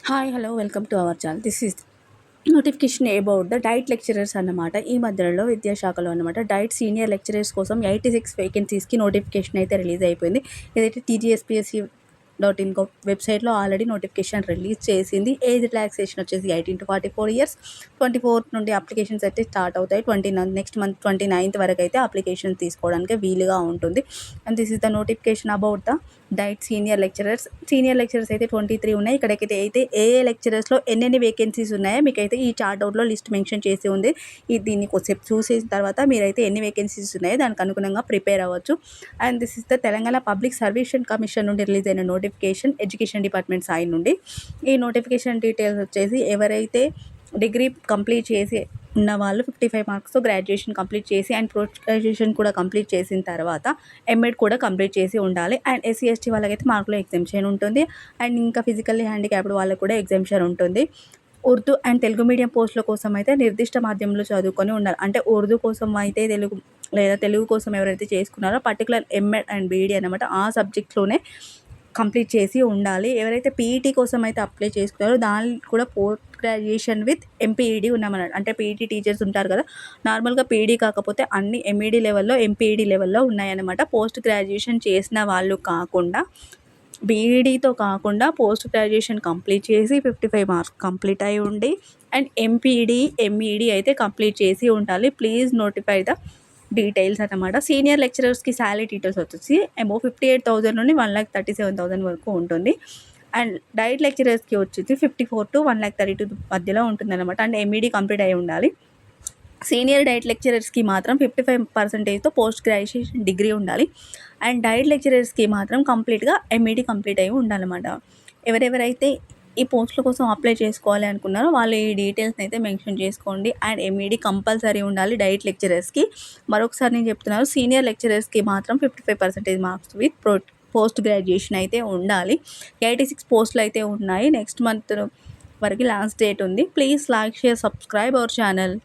Hi hello welcome to our channel. This is notification about the diet lecturers అన్నమాట. ఈ మధ్యలో విద్యాశాఖలో అనమాట డైట్ సీనియర్ లెక్చరర్స్ కోసం 86 వేకెన్సీస్కి నోటిఫికేషన్ అయితే రిలీజ్ అయిపోయింది. ఏదైతే టీజీఎస్పీఎస్సీ .in వెబ్సైట్లో ఆల్రెడీ నోటిఫికేషన్ రిలీజ్ చేసింది. ఏజ్ రిలాక్సేషన్ వచ్చేసి 18 to 44 ఇయర్స్. 24 నుండి అప్లికేషన్స్ అయితే స్టార్ట్ అవుతాయి. నెక్స్ట్ మంత్ 29th వరకు అయితే అప్లికేషన్ తీసుకోవడానికి వీలుగా ఉంటుంది. And this is the notification about the diet senior lecturers. Senior lecturers అయితే 23 ఉన్నాయి. ఇక్కడికైతే ఏ లెక్చరర్స్లో ఎన్నెన్ని వేకెన్సీస్ ఉన్నాయో మీకైతే ఈ చార్ట్ అవుట్లో లిస్ట్ మెన్షన్ చేసి ఉంది. దీన్ని కొద్దిసేపు చూసేసిన తర్వాత మీరైతే ఎన్ని వేకెన్సీస్ ఉన్నాయో దానికి అనుగుణంగా ప్రిపేర్ అవ్వచ్చు. And this is the Telangana public service commission నుండి రిలీజ్ అయిన నోటిఫికేషన్, ఎడ్యుకేషన్ డిపార్ట్మెంట్ సైడ్ నుండి. ఈ నోటిఫికేషన్ డీటెయిల్స్ వచ్చేసి ఎవరైతే డిగ్రీ కంప్లీట్ చేసి ఉన్న వాళ్ళు 55 మార్క్స్తో గ్రాడ్యుయేషన్ కంప్లీట్ చేసి అండ్ పోస్ట్ గ్రాడ్యుయేషన్ కూడా కంప్లీట్ చేసిన తర్వాత ఎంఎడ్ కూడా కంప్లీట్ చేసి ఉండాలి. అండ్ ఎస్సీ ఎస్టీ వాళ్ళకైతే మార్కులో ఎగ్జామ్షన్ ఉంటుంది. అండ్ ఇంకా ఫిజికల్లీ హ్యాండిక్యాప్డ్ వాళ్ళకు కూడా ఎగ్జామ్షన్ ఉంటుంది. ఉర్దూ అండ్ తెలుగు మీడియం పోస్టుల కోసం అయితే నిర్దిష్ట మాధ్యమంలో చదువుకొని ఉండాలి. అంటే ఉర్దూ కోసం అయితే తెలుగు కోసం ఎవరైతే చేసుకున్నారో పర్టికులర్ ఎంఎడ్ అండ్ బీఈడీ అనమాట ఆ సబ్జెక్ట్లోనే కంప్లీట్ చేసి ఉండాలి. ఎవరైతే పీఈటీ కోసం అయితే అప్లై చేసుకున్నారో దాన్ని కూడా పోస్ట్ గ్రాడ్యుయేషన్ విత్ ఎంపీఈడీ ఉన్నామన్నమాట. అంటే పీఈటీ టీచర్స్ ఉంటారు కదా, నార్మల్గా పీఈడీ కాకపోతే అన్ని ఎంఈడీ లెవెల్లో ఎంపీఈడీ లెవెల్లో ఉన్నాయన్నమాట. పోస్ట్ గ్రాడ్యుయేషన్ చేసిన వాళ్ళు కాకుండా బీఈడీతో కాకుండా పోస్ట్ గ్రాడ్యుయేషన్ కంప్లీట్ చేసి 55 మార్క్స్ కంప్లీట్ అయి ఉండి అండ్ ఎంపీఈడీ ఎంఈడీ అయితే కంప్లీట్ చేసి ఉండాలి. ప్లీజ్ నోటిఫై ద డీటెయిల్స్ అన్నమాట. సీనియర్ లెక్చరర్స్కి శాలరీ డీటెయిల్స్ వచ్చేసి 58,000 నుండి 1,37,000 వరకు ఉంటుంది. అండ్ డైట్ లెక్చరర్స్కి వచ్చేసి 54 to 1,32 మధ్యలో ఉంటుందన్నమాట. అండ్ ఎంఈడీ కంప్లీట్ అయి ఉండాలి. సీనియర్ డైట్ లెక్చరర్స్కి మాత్రం 55%తో పోస్ట్ గ్రాడ్యుయేషన్ డిగ్రీ ఉండాలి. అండ్ డైట్ లెక్చరర్స్కి మాత్రం కంప్లీట్గా ఎంఈడీ కంప్లీట్ అయి ఉండాలన్నమాట. ఎవరెవరైతే ఈ పోస్టుల కోసం అప్లై చేసుకోవాలి అనుకున్నారో వాళ్ళు ఈ డీటెయిల్స్ని అయితే మెన్షన్ చేసుకోండి. అండ్ ఎంఈడీ కంపల్సరీ ఉండాలి డైట్ లెక్చరర్స్కి. మరొకసారి నేను చెప్తున్నాను, సీనియర్ లెక్చరర్స్కి మాత్రం 55% మార్క్స్ విత్ పోస్ట్ గ్రాడ్యుయేషన్ అయితే ఉండాలి. 86 పోస్టులు అయితే ఉన్నాయి. నెక్స్ట్ మంత్ వరకు లాస్ట్ డేట్ ఉంది. Please like, share, subscribe our channel.